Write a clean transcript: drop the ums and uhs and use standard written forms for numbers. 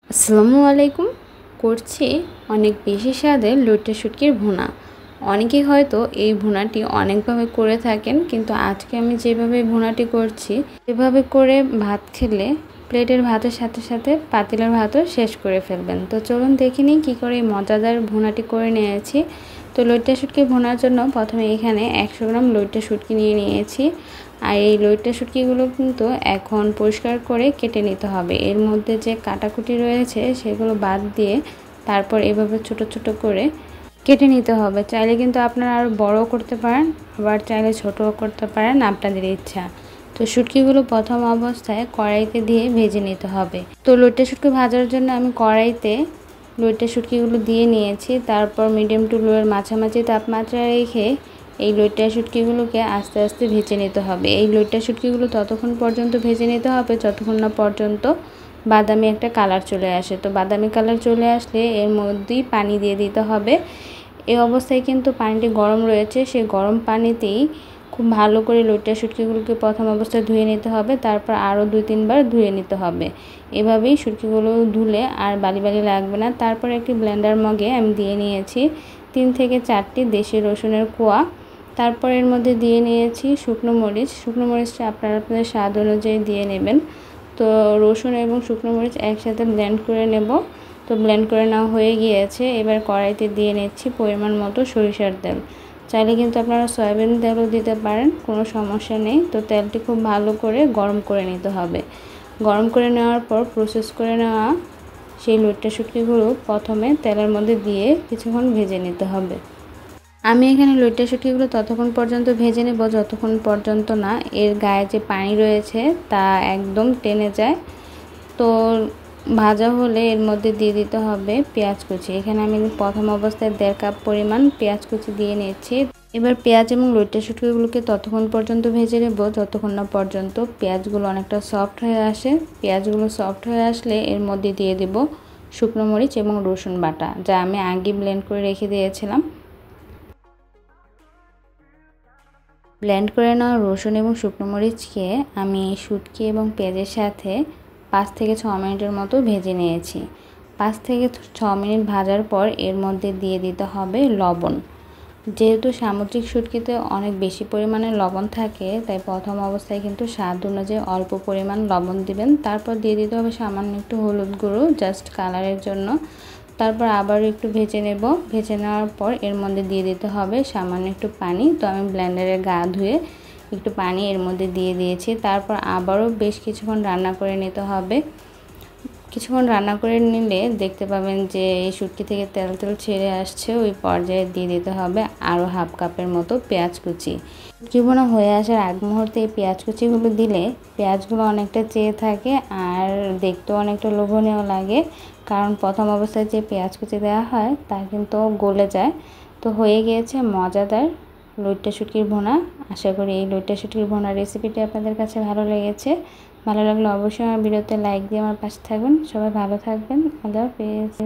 আসসালামু আলাইকুম। করছি অনেক বেশি স্বাদের লইট্টা শুটকির ভুনা। অনেকেই হয়তো এই ভুনাটি অনেকভাবে করে থাকেন, কিন্তু আজকে আমি যেভাবে ভুনাটি করছি এভাবে করে ভাত খেলে প্লেটের ভাতের সাথে সাথে পাতিলের ভাতও শেষ করে ফেলবেন। তো চলুন দেখে নিই কী করে এই মজাদার ভুনাটি করে নিয়েছি। তো লইট্টা শুটকি ভুনার জন্য প্রথমে এখানে 100 গ্রাম লইট্টা শুটকি নিয়ে নিয়েছি। আর এই লইট্টা শুটকিগুলো কিন্তু এখন পরিষ্কার করে কেটে নিতে হবে। এর মধ্যে যে কাটাকুটি রয়েছে সেগুলো বাদ দিয়ে তারপর এভাবে ছোট ছোট করে কেটে নিতে হবে। চাইলে কিন্তু আপনারা আরও বড়ও করতে পারেন, আবার চাইলে ছোটও করতে পারেন, আপনাদের ইচ্ছা। তো শুটকিগুলো প্রথম অবস্থায় কড়াইতে দিয়ে ভেজে নিতে হবে। তো লইট্টা শুটকি ভাজার জন্য আমি কড়াইতে লইট্টা শুটকিগুলো দিয়ে নিয়েছি। তারপর মিডিয়াম টু লোয়ের মাঝামাঝি তাপমাত্রা রেখে এই লইট্টা শুটকিগুলোকে আস্তে আস্তে ভেজে নিতে হবে। এই লইট্টা শুটকিগুলো ততক্ষণ পর্যন্ত ভেজে নিতে হবে যতক্ষণ না পর্যন্ত বাদামি একটা কালার চলে আসে। তো বাদামি কালার চলে আসলে এর মধ্যেই পানি দিয়ে দিতে হবে। এই অবস্থায় কিন্তু পানিটি গরম রয়েছে, সেই গরম পানিতেই খুব ভালো করে লইট্টা শুটকিগুলোকে প্রথম অবস্থায় ধুয়ে নিতে হবে। তারপর আরও 2-3 বার ধুয়ে নিতে হবে। এভাবেই শুটকিগুলো ধুলে আর বালি বালি লাগবে না। তারপর একটি ব্লেন্ডার মগে আমি দিয়ে নিয়েছি 3 থেকে 4টি দেশি রসুনের কোয়া। তারপর এর মধ্যে দিয়ে নিয়েছি শুকনো মরিচ। শুকনো মরিচটা আপনারা আপনাদের স্বাদ অনুযায়ী দিয়ে নেবেন। তো রসুন এবং শুকনো মরিচ একসাথে ব্লেন্ড করে নেব। তো ব্লেন্ড করে নেওয়া হয়ে গিয়েছে। এবার কড়াইতে দিয়ে নিচ্ছি পরিমাণ মতো সরিষার তেল। চাইলে কিন্তু আপনারা সয়াবিন তেলও দিতে পারেন, কোনো সমস্যা নেই। তো তেলটি খুব ভালো করে গরম করে নিতে হবে। গরম করে নেওয়ার পর প্রসেস করে নেওয়া সেই লইট্টা শুটকিগুলো প্রথমে তেলের মধ্যে দিয়ে কিছুক্ষণ ভেজে নিতে হবে। আমি এখানে লইট্টা শুটকিগুলো ততক্ষণ পর্যন্ত ভেজে নেব যতক্ষণ পর্যন্ত না এর গায়ে যে পানি রয়েছে তা একদম টেনে যায়। তো ভাজা হলে এর মধ্যে দিয়ে দিতে হবে পেঁয়াজ কুচি। এখানে আমি প্রথম অবস্থায় 1.5 কাপ পরিমাণ পেঁয়াজ কুচি দিয়ে নিচ্ছি। এবার পেঁয়াজ এবং লইট্টা শুটকিগুলোকে ততক্ষণ পর্যন্ত ভেজে নেব যতক্ষণ না পর্যন্ত পেঁয়াজগুলো অনেকটা সফট হয়ে আসে। পেঁয়াজগুলো সফট হয়ে আসলে এর মধ্যে দিয়ে দেব শুকনো মরিচ এবং রসুন বাটা, যা আমি আগে ব্লেন্ড করে রেখে দিয়েছিলাম। ব্লেন্ড করে নেওয়া রসুন এবং শুকনো মরিচকে আমি শুটকি এবং পেঁয়াজের সাথে 5 থেকে 6 মিনিটের মতো ভেজে নিয়েছি। 5 থেকে 6 মিনিট ভাজার পর এর মধ্যে দিয়ে দিতে হবে লবণ। যেহেতু সামুদ্রিক শুটকিতে অনেক বেশি পরিমাণে লবণ থাকে, তাই প্রথম অবস্থায় কিন্তু স্বাদ অনুযায়ী অল্প পরিমাণ লবণ দিবেন। তারপর দিয়ে দিতে হবে সামান্য একটু হলুদ গুঁড়ো, জাস্ট কালারের জন্য। তারপর আবারও একটু ভেজে নেব। ভেজে নেওয়ার পর এর মধ্যে দিয়ে দিতে হবে সামান্য একটু পানি। তো আমি ব্লেন্ডারে গা ধুয়ে একটু পানি এর মধ্যে দিয়ে দিয়েছি। তারপর আবারও বেশ কিছুক্ষণ রান্না করে নিতে হবে। কিছুক্ষণ রান্না করে নিলে দেখতে পাবেন যে এই শুটকি থেকে তেল তেল ছেড়ে আসছে। ওই পর্যায়ে দিয়ে দিতে হবে আরও 1/2 কাপের মতো পেঁয়াজ কুচি। শুটকি ভুনা হয়ে আসার আগ মুহূর্তে এই পেঁয়াজ কুচিগুলো দিলে পেঁয়াজগুলো অনেকটা চেয়ে থাকে আর দেখতেও অনেকটা লোভনীয় লাগে, কারণ প্রথম অবস্থায় যে পেঁয়াজ কুচি দেওয়া হয় তা কিন্তু গলে যায়। তো হয়ে গিয়েছে মজাদার লইট্টা শুটকির ভুনা। আশা করি এই লইট্টা শুটকির ভুনার রেসিপিটি আপনাদের কাছে ভালো লেগেছে। ভালো লাগলে অবশ্যই আমার ভিডিওতে লাইক দিয়ে আমার পাশে থাকবেন। সবাই ভালো থাকবেন। আল্লাহ হাফেজ।